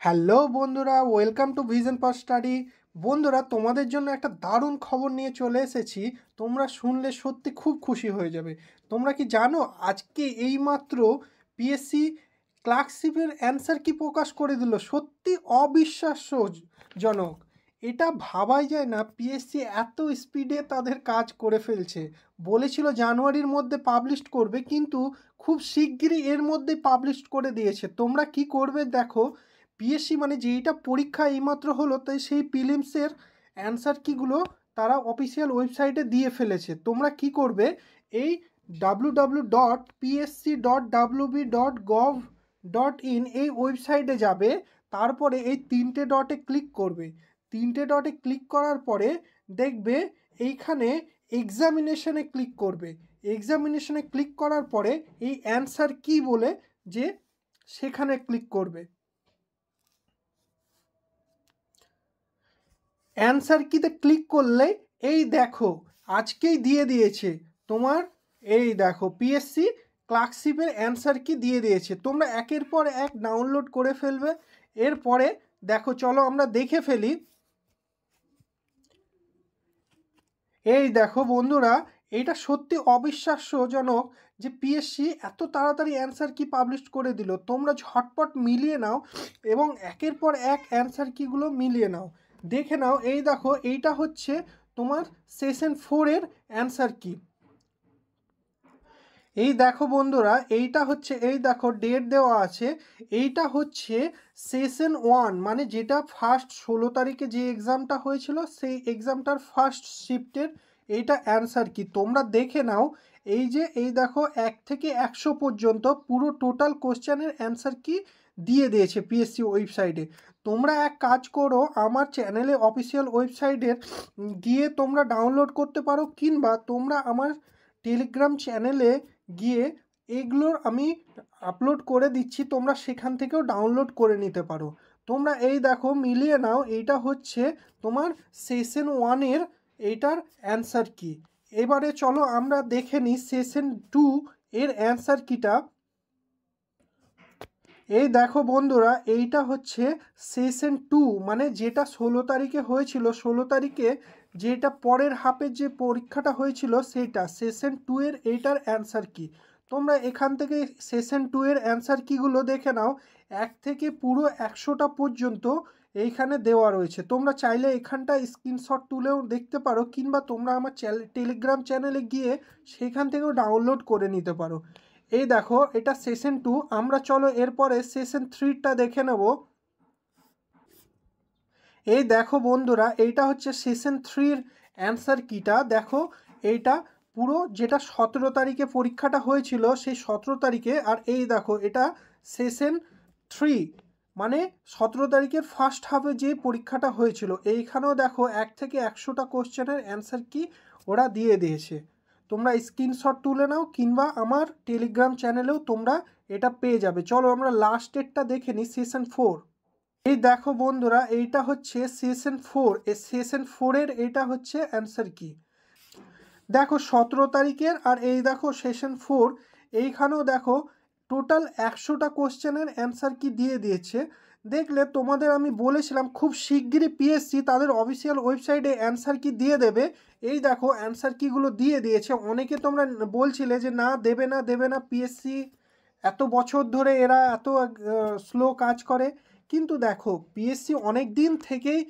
Hello বন্ধুরা, welcome to vision for study. বন্ধুরা, তোমাদের জন্য একটা দারুণ খবর নিয়ে চলে এসেছি। তোমরা শুনলে সত্যি খুব খুশি হয়ে যাবে। তোমরা কি জানো আজকে এইমাত্র পিএসসি ক্লার্কশিপের অ্যান্সার কি প্রকাশ করে দিল? সত্যি অবিশ্বাস্যজনক। এটা ভাবাই যায় না পিএসসি এত স্পিডে তাদের কাজ করে ফেলছে। বলেছিল জানুয়ারির মধ্যে পাবলিশ করবে, কিন্তু খুব শিগগিরই এর মধ্যে পাবলিশ করে দিয়েছে। তোমরা কি করবে দেখো, পিএসসি মানে যেইটা পরীক্ষা এইমাত্র হলো, তাই সেই প্রিলিমসের অ্যান্সার কিগুলো তারা অফিসিয়াল ওয়েবসাইটে দিয়ে ফেলেছে। তোমরা কি করবে, এই www.psc.wb.gov.in এই ওয়েবসাইটে যাবে, তারপরে এই তিনটে ডটে ক্লিক করবে। তিনটে ডটে ক্লিক করার পরে দেখবে এইখানে এক্সামিনেশনে ক্লিক করবে। এক্সামিনেশনে ক্লিক করার পরে এই অ্যান্সার কি বলে যে সেখানে ক্লিক করবে। অ্যান্সার কিতে ক্লিক করলে এই দেখো আজকেই দিয়ে দিয়েছে তোমার, এই দেখো পিএসসি ক্লার্কশিপের অ্যান্সার কি দিয়ে দিয়েছে। তোমরা একের পর এক ডাউনলোড করে ফেলবে। এরপরে দেখো, চলো আমরা দেখে ফেলি। এই দেখো বন্ধুরা, এটা সত্যি অবিশ্বাস্যজনক যে পিএসসি এত তাড়াতাড়ি অ্যান্সার কি পাবলিশ করে দিল। তোমরা ঝটপট মিলিয়ে নাও এবং একের পর এক অ্যান্সার কিগুলো মিলিয়ে নাও, দেখে নাও। এই দেখো, এইটা হচ্ছে তোমার সেশন 4-এর অ্যান্সার কি। এই দেখো বন্ধুরা, এইটা হচ্ছে, এই দেখো ডেট দেওয়া আছে। এইটা হচ্ছে সেশন 1, মানে যেটা ফার্স্ট 16 তারিখে যে এক্সামটা হয়েছিল সেই এক্সামটার ফার্স্ট শিফটের এইটা অ্যান্সার কি। তোমরা দেখে নাও, এই যে এই দেখো 1 থেকে 100 পর্যন্ত পুরো টোটাল কোশ্চেনের অ্যান্সার কি দিয়ে দিয়েছে পিএসসি ওয়েবসাইটে। তোমরা এক কাজ করো, আমার চ্যানেলে অফিসিয়াল ওয়েবসাইটের গিয়ে তোমরা ডাউনলোড করতে পারো, কিংবা তোমরা আমার টেলিগ্রাম চ্যানেলে গিয়ে এগুলোর আমি আপলোড করে দিচ্ছি, তোমরা সেখান থেকেও ডাউনলোড করে নিতে পারো। তোমরা এই দেখো মিলিয়ে নাও, এইটা হচ্ছে তোমার সেশন 1-এর এইটার অ্যান্সার কি। এবারে চলো আমরা দেখে নিই সেশন 2 এর অ্যান্সার কিটা। এই দেখো বন্ধুরা, এইটা হচ্ছে সেশন 2, মানে যেটা 16 তারিখে হয়েছিল। 16 তারিখে যেটা পরের হাফের যে পরীক্ষাটা হয়েছিল সেইটা সেশন 2 এর এইটার অ্যান্সার কি। তোমরা এখান থেকে সেশন 2 এর অ্যান্সার কিগুলো দেখে নাও। 1 থেকে পুরো 100টা পর্যন্ত এইখানে দেওয়া রয়েছে। তোমরা চাইলে এখানটা স্ক্রিনশট তুলেও দেখতে পারো, কিংবা তোমরা আমার টেলিগ্রাম চ্যানেলে গিয়ে সেখান থেকেও ডাউনলোড করে নিতে পারো। এই দেখো, এটা সেশন 2। আমরা চলো এরপরে সেশন 3টা দেখে নেব। এই দেখো বন্ধুরা, এইটা হচ্ছে সেশন 3-র অ্যান্সার কিটা। দেখো এইটা পুরো যেটা 17 তারিখে পরীক্ষাটা হয়েছিল সেই 17 তারিখে, আর এই দেখো এটা সেশন 3, মানে 17 তারিখের ফার্স্ট হাফে যে পরীক্ষাটা হয়েছিল। এইখানেও দেখো 1 থেকে 100টা কোশ্চেনের অ্যান্সার কি ওরা দিয়ে দিয়েছে। তোমরা স্ক্রিনশট তুলে নাও, কিংবা আমার টেলিগ্রাম চ্যানেলেও তোমরা এটা পেয়ে যাবে। চলো আমরা লাস্ট ডেটটা দেখে নিই, সেশন 4। এই দেখো বন্ধুরা, এইটা হচ্ছে সেশন 4। এই সেশন 4-এর এইটা হচ্ছে অ্যান্সার কি। দেখো 17 তারিখের, আর এই দেখো সেশন 4। এইখানেও দেখো টোটাল 100টা কোশ্চেনের অ্যান্সার কি দিয়ে দিয়েছে। দেখলে, তোমাদের আমি বলেছিলাম খুব শিগগিরই পিএসসি তাদের অফিসিয়াল ওয়েবসাইটে অ্যান্সার কি দিয়ে দেবে। এই দেখো অ্যান্সার কিগুলো দিয়ে দিয়েছে। অনেকে তোমরা বলছিলে যে না, দেবে না দেবে না, পিএসসি এত বছর ধরে এরা এত স্লো কাজ করে। কিন্তু দেখো, পিএসসি অনেক দিন থেকেই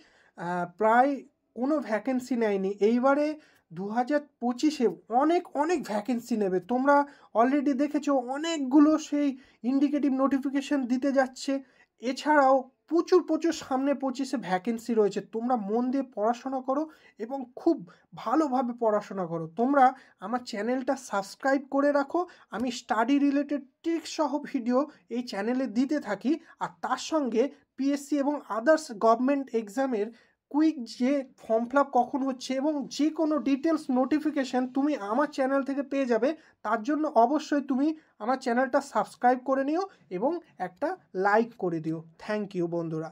প্রায় কোনো ভ্যাকেন্সি নেয়নি। এইবারে 2025-এ অনেক অনেক ভ্যাকেন্সি নেবে। তোমরা অলরেডি দেখেছো অনেকগুলো সেই ইন্ডিকেটিভ নোটিফিকেশান দিতে যাচ্ছে। এছাড়াও প্রচুর প্রচুর সামনে 25-এ ভ্যাকেন্সি রয়েছে। তোমরা মন দিয়ে পড়াশোনা করো এবং খুব ভালোভাবে পড়াশোনা করো। তোমরা আমার চ্যানেলটা সাবস্ক্রাইব করে রাখো। আমি স্টাডি রিলেটেড ট্রিক্স সহ ভিডিও এই চ্যানেলে দিতে থাকি। আর তার সঙ্গে পিএসসি এবং আদার্স গভর্নমেন্ট এক্সামের কুইক যে ফর্ম ফিল আপ কখন হচ্ছে এবং যে কোনো ডিটেলস নোটিফিকেশান তুমি আমার চ্যানেল থেকে পেয়ে যাবে। তার জন্য অবশ্যই তুমি আমার চ্যানেলটা সাবস্ক্রাইব করে নিও এবং একটা লাইক করে দিও। থ্যাংক ইউ বন্ধুরা।